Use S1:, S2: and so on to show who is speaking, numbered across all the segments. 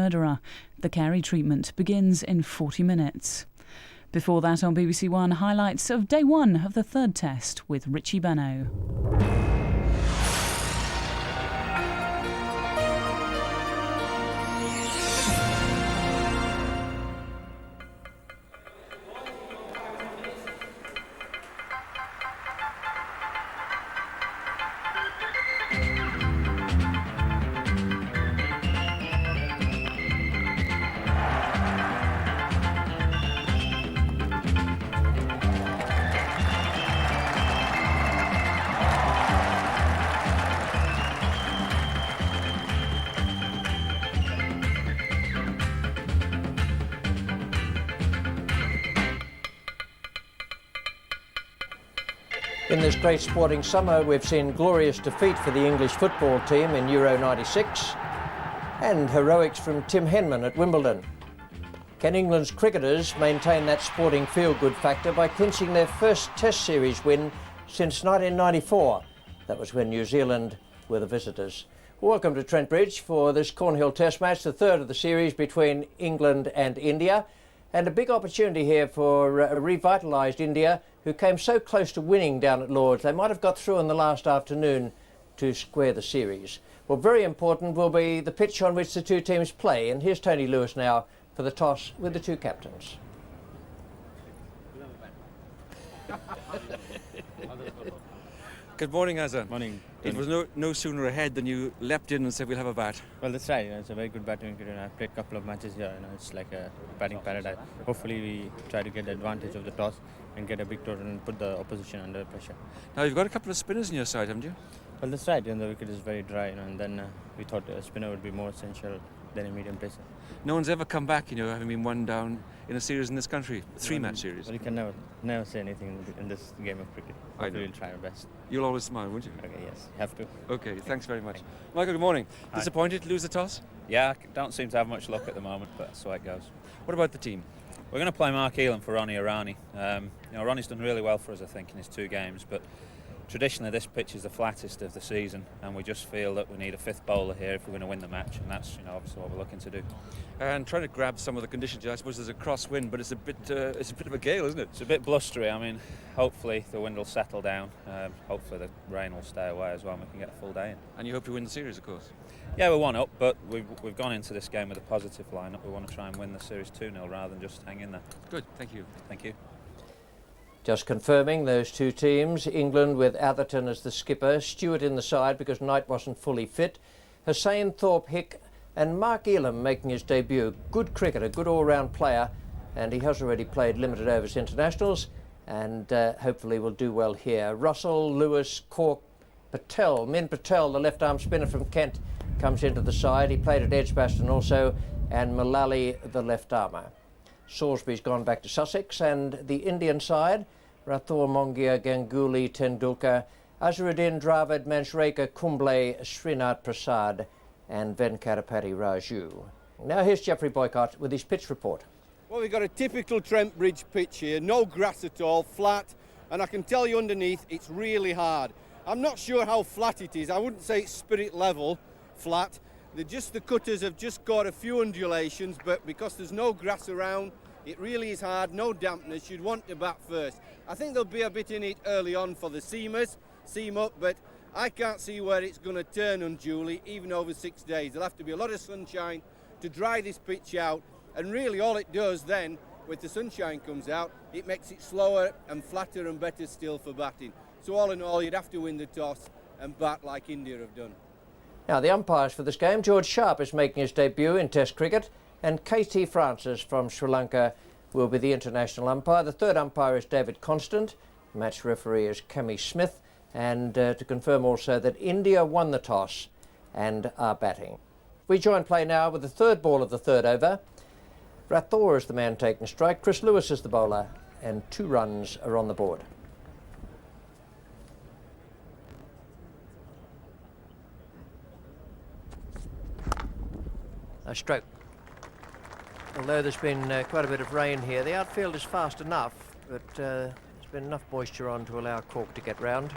S1: murderer. The Carey treatment begins in 40 minutes. Before that, on BBC One, highlights of day one of the third test with Richie Benaud.
S2: In this great sporting summer, we've seen glorious defeat for the English football team in Euro 96 and heroics from Tim Henman at Wimbledon. Can England's cricketers maintain that sporting feel-good factor by clinching their first Test series win since 1994? That was when New Zealand were the visitors. Welcome to Trent Bridge for this Cornhill Test match, the third of the series between England and India. And a big opportunity here for a revitalised India, who came so close to winning down at Lord's. They might have got through in the last afternoon to square the series. Well, very important will be the pitch on which the two teams play. And here's Tony Lewis now for the toss with the two captains.
S3: Good morning, Azza.
S4: Morning.
S3: It was no sooner ahead than you leapt in and said we'll have a bat.
S4: Well, that's right. It's a very good batting cricket. I've played a couple of matches here. It's like a batting paradise. Hopefully, we try to get the advantage of the toss and get a big total and put the opposition under pressure.
S3: Now you've got a couple of spinners on your side, haven't you?
S4: Well, that's right. The wicket is very dry, and then we thought a spinner would be more essential than a medium pacer.
S3: No one's ever come back, having been one down in a series in this country, three-match series.
S4: Well, you can never say anything in this game of cricket. I will try our best.
S3: You'll always smile, won't you?
S4: Okay, yes, have to.
S3: Okay, thanks very much. Michael, good morning.
S5: Hi.
S3: Disappointed to lose the toss?
S5: Yeah, I don't seem to have much luck at the moment, but that's the way it goes.
S3: What about the team?
S5: We're going to play Mark Elam for Ronnie Irani. Ronnie's done really well for us, I think, in his two games, but traditionally this pitch is the flattest of the season, and we just feel that we need a fifth bowler here if we're going to win the match, and that's obviously what we're looking to do.
S3: And trying to grab some of the conditions, I suppose there's a crosswind, but it's a bit of a gale, isn't it?
S5: It's a bit blustery. Hopefully the wind will settle down. Hopefully the rain will stay away as well, and we can get a full day in.
S3: And you hope to win the series, of course.
S5: Yeah, we're one up, but we've gone into this game with a positive lineup. We want to try and win the series 2-0 rather than just hang in there.
S3: Good, thank you.
S5: Thank you.
S2: Just confirming those two teams, England with Atherton as the skipper, Stewart in the side because Knight wasn't fully fit, Hussain, Thorpe, Hick and Mark Elam making his debut. Good cricketer, good all-round player, and he has already played limited overs internationals and hopefully will do well here. Russell, Lewis, Cork, Patel, Min Patel, the left-arm spinner from Kent, comes into the side. He played at Edgbaston also, and Mullally, the left-armer. Salisbury's gone back to Sussex, and the Indian side, Rathore, Mongia, Ganguly, Tendulkar, Azharuddin, Dravid, Manjrekar, Kumble, Srinath Prasad and Venkarapati Raju. Now here's Geoffrey Boycott with his pitch report.
S6: Well, we've got a typical Trent Bridge pitch here, no grass at all, flat, and I can tell you underneath it's really hard. I'm not sure how flat it is. I wouldn't say it's spirit level flat. The cutters have just got a few undulations, but because there's no grass around, it really is hard, no dampness. You'd want to bat first. I think there'll be a bit in it early on for the seamers, seam up, but I can't see where it's going to turn unduly, even over 6 days. There'll have to be a lot of sunshine to dry this pitch out, and really all it does then, when the sunshine comes out, it makes it slower and flatter and better still for batting. So all in all, you'd have to win the toss and bat like India have done.
S2: Now the umpires for this game, George Sharp is making his debut in Test cricket, and KT Francis from Sri Lanka will be the international umpire. The third umpire is David Constant, match referee is Cami Smith, and to confirm also that India won the toss and are batting. We join play now with the third ball of the third over. Rathore is the man taking strike, Chris Lewis is the bowler, and 2 runs are on the board. A stroke. Although there's been quite a bit of rain here, the outfield is fast enough, but there's been enough moisture on to allow Cork to get round.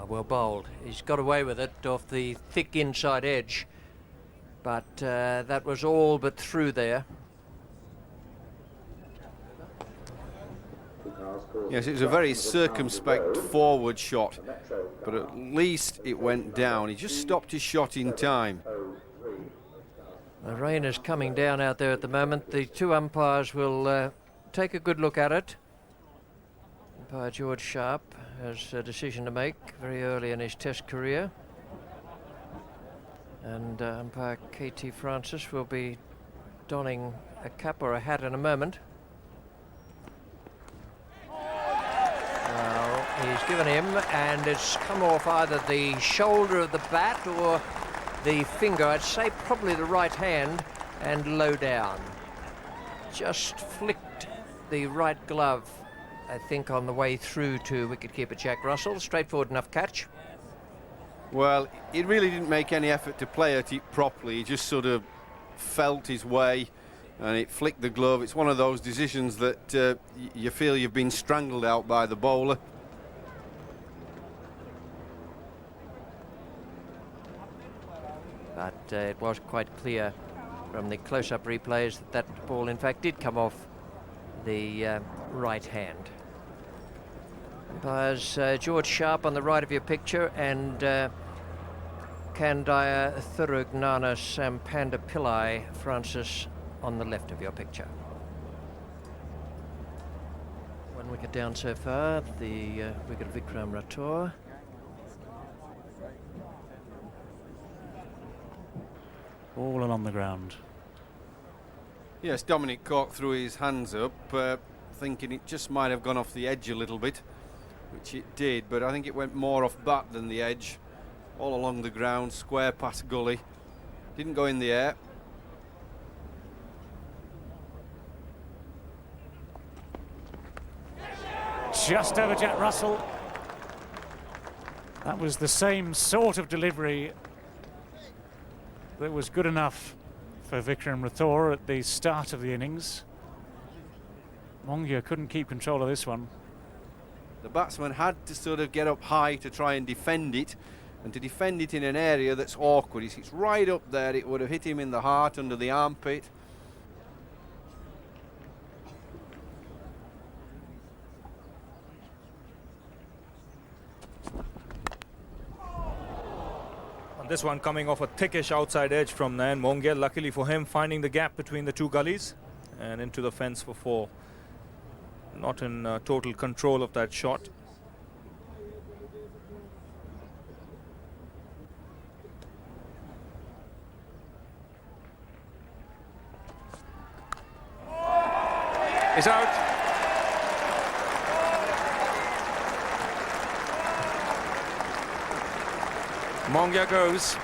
S2: Well bowled. He's got away with it off the thick inside edge, but that was all but through there.
S6: Yes, it was a very circumspect forward shot, but at least it went down. He just stopped his shot in time.
S2: The rain is coming down out there at the moment. The two umpires will take a good look at it. Umpire George Sharp has a decision to make very early in his Test career. And umpire K.T. Francis will be donning a cap or a hat in a moment. Well, he's given him, and it's come off either the shoulder of the bat or the finger. I'd say probably the right hand, and low down. Just flicked the right glove, I think, on the way through to wicketkeeper Jack Russell. Straightforward enough catch.
S6: Well, he really didn't make any effort to play at it properly. He just sort of felt his way and it flicked the glove. It's one of those decisions that you feel you've been strangled out by the bowler.
S2: But it was quite clear from the close-up replays that that ball in fact did come off the right hand. Umpires George Sharp on the right of your picture, and Kandaya Thurugnana Sampanda Pillai Francis on the left of your picture. One wicket down so far, the wicket of Vikram Rathore.
S7: All along the ground.
S6: Yes, Dominic Cork threw his hands up, thinking it just might have gone off the edge a little bit, which it did, but I think it went more off bat than the edge. All along the ground, square past gully. Didn't go in the air.
S7: Just over Jack Russell. That was the same sort of delivery that was good enough for Vikram Rathore at the start of the innings. Mongia couldn't keep control of this one.
S6: The batsman had to sort of get up high to try and defend it, and to defend it in an area that's awkward. It's right up there. It would have hit him in the heart, under the armpit.
S3: And this one coming off a thickish outside edge from Nayan Mongia. Luckily for him, finding the gap between the two gullies and into the fence for 4. Not in total control of that shot. It's out. Mongia goes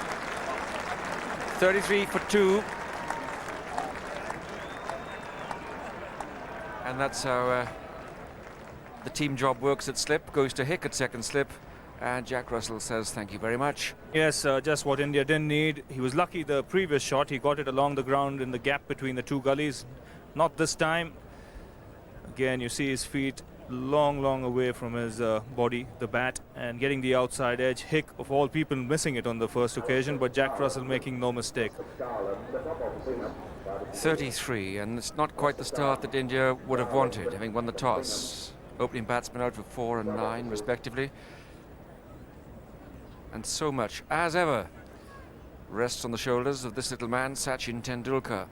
S3: 33 for 2.
S8: And that's how the team job works at slip. Goes to Hick at second slip, and Jack Russell says thank you very much.
S3: Yes, just what India didn't need. He was lucky the previous shot. He got it along the ground in the gap between the two gullies. Not this time. Again, you see his feet long away from his body, the bat, and getting the outside edge. Hick, of all people, missing it on the first occasion, but Jack Russell making no mistake.
S8: 33, and it's not quite the start that India would have wanted, having won the toss. Opening batsmen out for 4 and 9, respectively. And so much, as ever, rests on the shoulders of this little man, Sachin Tendulkar.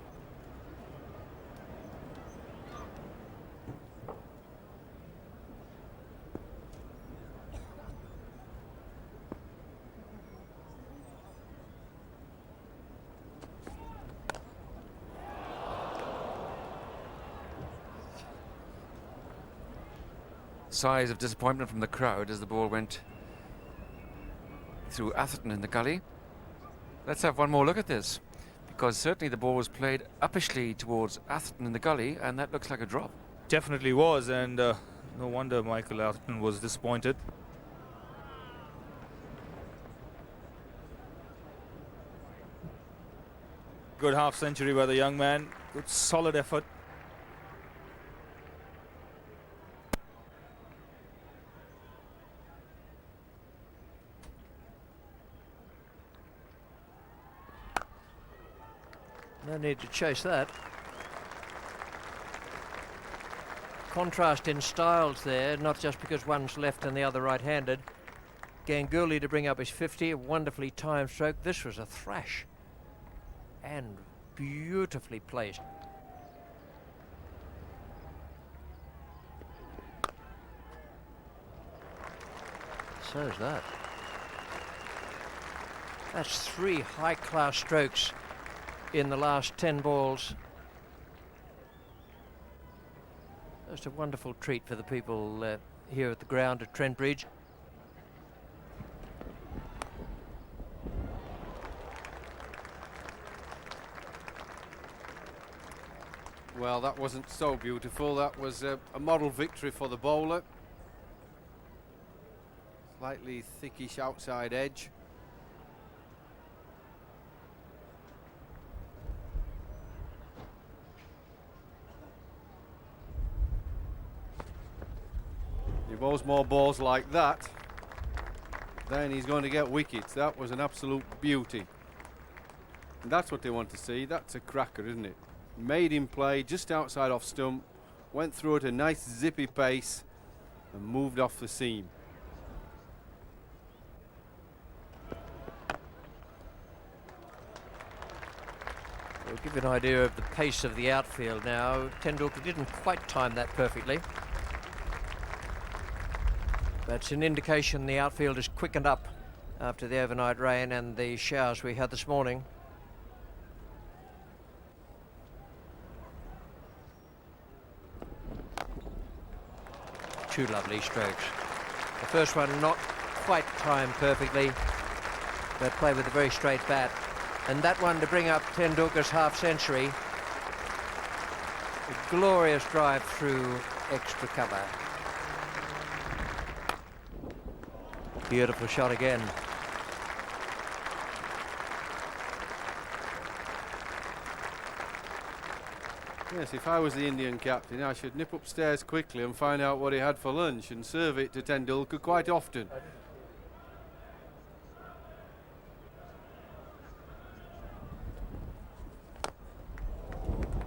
S8: Sighs of disappointment from the crowd as the ball went through Atherton in the gully. Let's have one more look at this, because certainly the ball was played uppishly towards Atherton in the gully, and that looks like a drop.
S3: Definitely was, and no wonder Michael Atherton was disappointed. Good half century by the young man. Good solid effort.
S2: No need to chase that. Contrast in styles there, not just because one's left and the other right-handed. Ganguly to bring up his 50, a wonderfully timed stroke. This was a thrash and beautifully placed. So is that. That's 3 high-class strokes in the last 10 balls. Just a wonderful treat for the people here at the ground at Trent Bridge.
S6: Well, that wasn't so beautiful. That was a model victory for the bowler. Slightly thickish outside edge. He bowls more balls like that, then he's going to get wickets. That was an absolute beauty. And that's what they want to see. That's a cracker, isn't it? Made him play just outside off stump, went through at a nice zippy pace and moved off the seam.
S2: We'll give you an idea of the pace of the outfield now. Tendulkar didn't quite time that perfectly. That's an indication the outfield is quickened up after the overnight rain and the showers we had this morning. Two lovely strokes. The first one not quite timed perfectly, but played with a very straight bat. And that one to bring up Tendulkar's half-century. A glorious drive through extra cover. Beautiful shot again.
S6: Yes, if I was the Indian captain, I should nip upstairs quickly and find out what he had for lunch and serve it to Tendulkar quite often.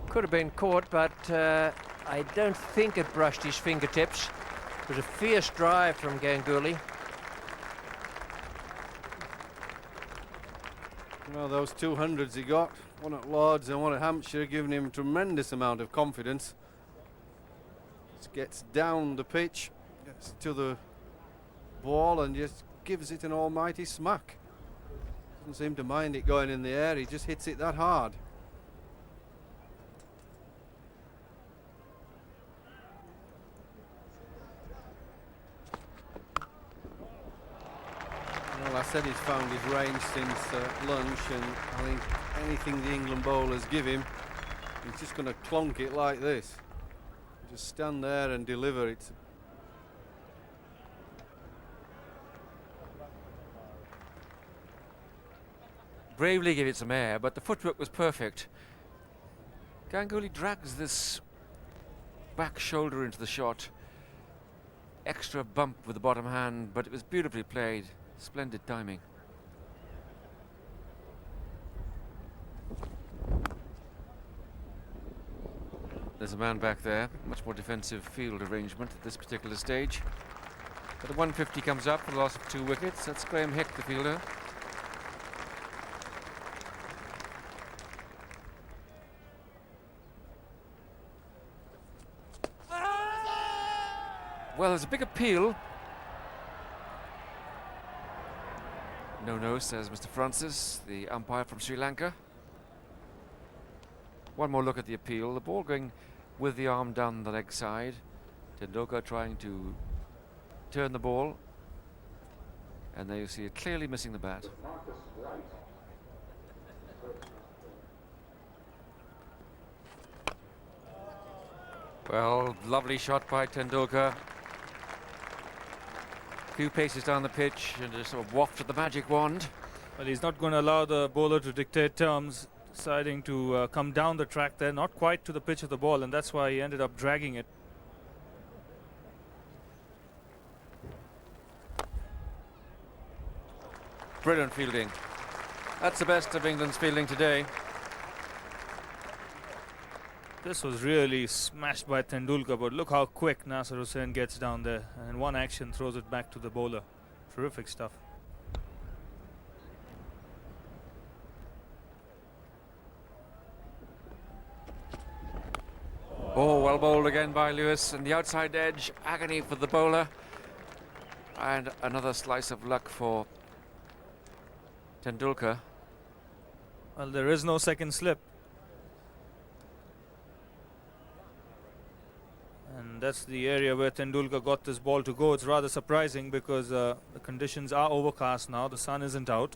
S2: Could have been caught, but I don't think it brushed his fingertips. It was a fierce drive from Ganguly.
S6: Well, those 200s he got, one at Lord's and one at Hampshire, giving him a tremendous amount of confidence. Just gets down the pitch, gets to the ball and just gives it an almighty smack. Doesn't seem to mind it going in the air, he just hits it that hard. Well, I said he's found his range since lunch, and I think anything the England bowlers give him, he's just going to clonk it like this. Just stand there and deliver it.
S8: Bravely gave it some air, but the footwork was perfect. Ganguly drags this back shoulder into the shot. Extra bump with the bottom hand, but it was beautifully played. Splendid timing. There's a man back there. Much more defensive field arrangement at this particular stage. But the 150 comes up for the loss of 2 wickets. That's Graham Hick, the fielder. Well, there's a big appeal. No, says Mr. Francis, the umpire from Sri Lanka. One more look at the appeal. The ball going with the arm down the leg side. Tendulkar trying to turn the ball. And there you see it clearly missing the bat. Well, lovely shot by Tendulkar. Few paces down the pitch and just sort of wafted the magic wand.
S3: Well, he's not going to allow the bowler to dictate terms, deciding to come down the track there, not quite to the pitch of the ball, and that's why he ended up dragging it.
S8: Brilliant fielding. That's the best of England's fielding today.
S3: This was really smashed by Tendulkar, but look how quick Nasser Hussain gets down there, and in one action throws it back to the bowler. Terrific stuff.
S8: Oh, well bowled again by Lewis, and the outside edge, agony for the bowler. And another slice of luck for Tendulkar.
S3: Well, there is no second slip. And that's the area where Tendulkar got this ball to go. It's rather surprising because the conditions are overcast now. The sun isn't out.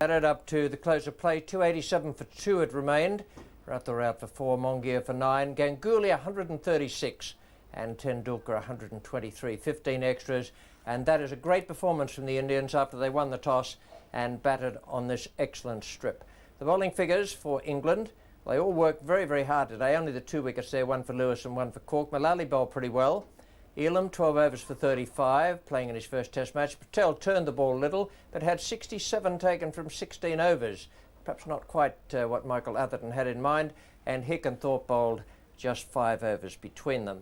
S2: Added up to the close of play, 287 for 2 it remained. Rathore out for 4, Mongia for 9, Ganguly 136 and Tendulkar 123, 15 extras. And that is a great performance from the Indians after they won the toss and batted on this excellent strip. The bowling figures for England, they all worked very, very hard today. Only the 2 wickets there, one for Lewis and one for Cork. Mullally bowled pretty well. Elam, 12 overs for 35, playing in his first test match. Patel turned the ball a little, but had 67 taken from 16 overs. Perhaps not quite what Michael Atherton had in mind. And Hick and Thorpe bowled just 5 overs between them.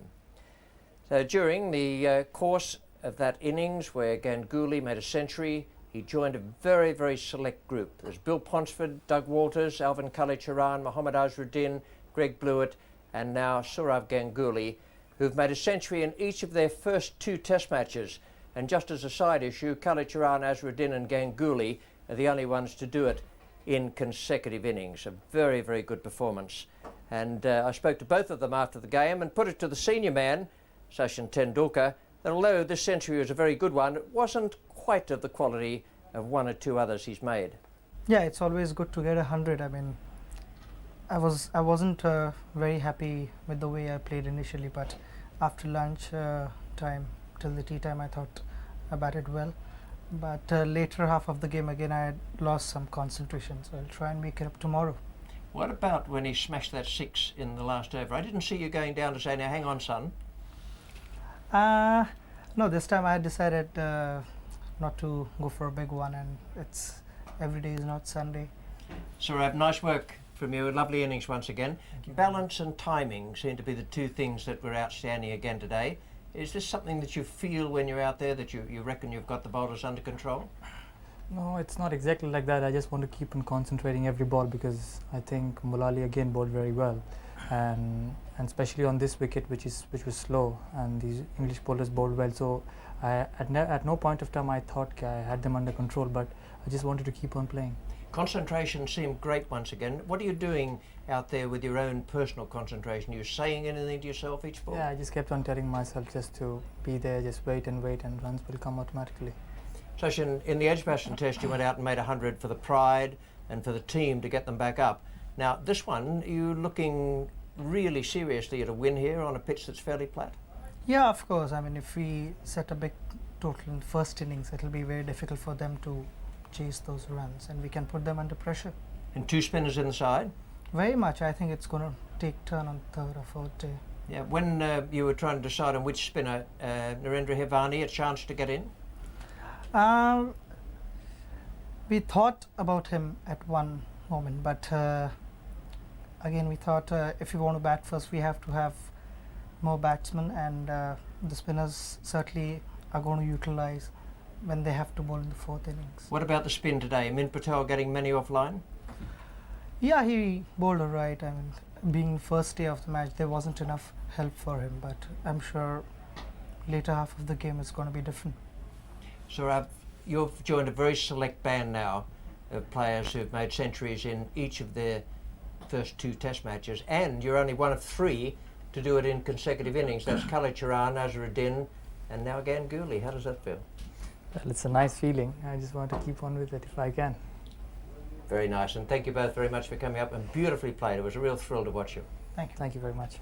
S2: So during the course of that innings where Ganguly made a century, he joined a very, very select group. There's Bill Ponsford, Doug Walters, Alvin Kalicharan, Mohammad Azharuddin, Greg Blewett, and now Sourav Ganguly, who've made a century in each of their first 2 test matches. And just as a side issue, Kalicharan, Azharuddin and Ganguly are the only ones to do it in consecutive innings. A very, very good performance. And I spoke to both of them after the game and put it to the senior man, Sachin Tendulkar, that although this century was a very good one, it wasn't quite of the quality of 1 or 2 others he's made.
S9: Yeah, it's always good to get 100. I mean, I wasn't very happy with the way I played initially, but after lunch time till the tea time, I thought I batted well. But later half of the game again, I had lost some concentration, so I'll try and make it up tomorrow.
S2: What about when he smashed that 6 in the last over? I didn't see you going down to say, now hang on, son.
S9: No, this time I had decided not to go for a big one, and it's every day is not Sunday.
S2: Sourav, nice work from you. Lovely innings once again. Balance and timing seem to be the 2 things that were outstanding again today. Is this something that you feel when you're out there, that you reckon you've got the bowlers under control?
S10: No, it's not exactly like that. I just want to keep on concentrating every ball because I think Mullally again bowled very well, and especially on this wicket which was slow, and these English bowlers bowled well. So at no point of time I thought I had them under control, but I just wanted to keep on playing.
S2: Concentration seemed great once again. What are you doing out there with your own personal concentration? Are you saying anything to yourself each ball?
S10: Yeah, I just kept on telling myself just to be there, just wait, and runs will come automatically.
S2: Sachin, in the Edgbaston test you went out and made 100 for the pride and for the team to get them back up. Now this one, are you looking really seriously at a win here on a pitch that's fairly flat?
S9: Yeah, of course. I mean, if we set a big total in the first innings, it'll be very difficult for them to chase those runs, and we can put them under pressure.
S2: And 2 spinners in the side?
S9: Very much. I think it's going to take turn on 3rd or 4th day.
S2: Yeah, when you were trying to decide on which spinner, Narendra Hivani, a chance to get in?
S9: We thought about him at one moment, but again we thought if we want to bat first, we have to have more batsmen, and the spinners certainly are going to utilize when they have to bowl in the 4th innings.
S2: What about the spin today? Min Patel getting many offline?
S9: Yeah, he bowled all right. I mean, being first day of the match, there wasn't enough help for him, but I'm sure later half of the game is going to be different.
S2: So you've joined a very select band now of players who've made centuries in each of their first 2 test matches, and you're only one of 3 to do it in consecutive innings. That's Kalicharan, Azharuddin, and now Ganguly. How does that feel?
S10: Well, it's a nice feeling. I just want to keep on with it if I can.
S2: Very nice, and thank you both very much for coming up and beautifully played. It was a real thrill to watch you.
S9: Thank you.
S10: Thank you very much.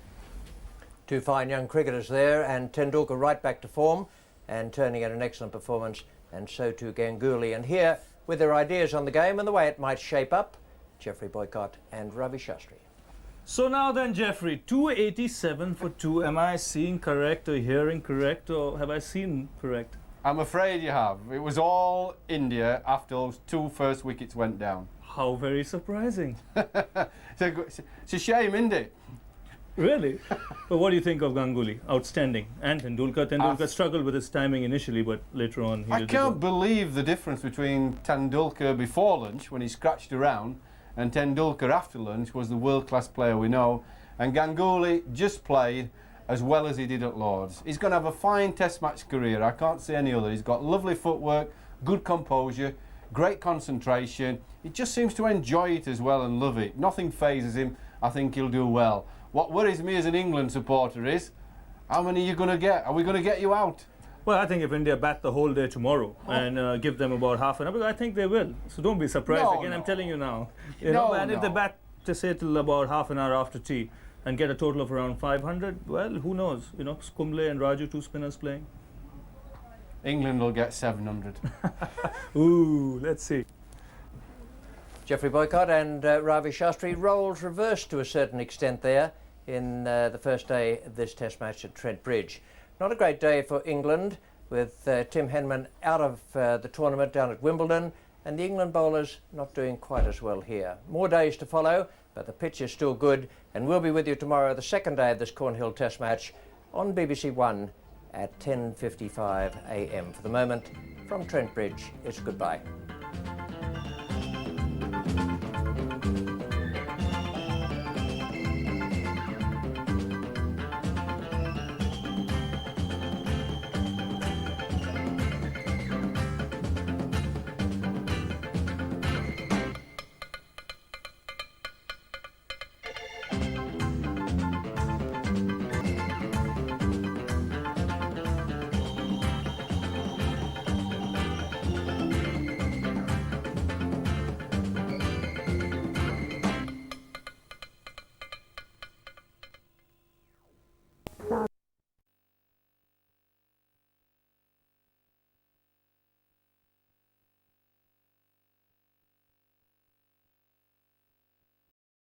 S2: 2 fine young cricketers there, and Tendulkar right back to form and turning in an excellent performance, and so too Ganguly. And here, with their ideas on the game and the way it might shape up, Geoffrey Boycott and Ravi Shastri.
S3: So now then, Geoffrey, 287 for 2. Am I seeing correct or hearing correct, or have I seen correct?
S6: I'm afraid you have. It was all India after those 2 first wickets went down.
S11: How very surprising.
S6: It's a shame, isn't it?
S11: Really? But what do you think of Ganguly? Outstanding. And Tendulkar. Tendulkar struggled with his timing initially, but later on he
S6: I can't believe the difference between Tendulkar before lunch, when he scratched around, and Tendulkar after lunch was the world-class player we know. And Ganguly just played as well as he did at Lord's. He's going to have a fine test match career. I can't see any other. He's got lovely footwork, good composure, great concentration. He just seems to enjoy it as well and love it. Nothing phases him. I think he'll do well. What worries me as an England supporter is, how many are you going to get? Are we going to get you out?
S11: Well, I think if India bat the whole day tomorrow and give them about half an hour, I think they will. So don't be surprised. Again, I'm telling you now. And if they bat to say till about half an hour after tea and get a total of around 500, well, who knows? You know, Kumble and Raju, 2 spinners playing.
S6: England will get 700.
S11: Ooh, let's see.
S2: Geoffrey Boycott and Ravi Shastri, roles reversed to a certain extent there in the first day of this test match at Trent Bridge. Not a great day for England, with Tim Henman out of the tournament down at Wimbledon, and the England bowlers not doing quite as well here. More days to follow, but the pitch is still good, and we'll be with you tomorrow, the second day of this Cornhill test match, on BBC One at 10:55 a.m. For the moment, from Trent Bridge, it's goodbye.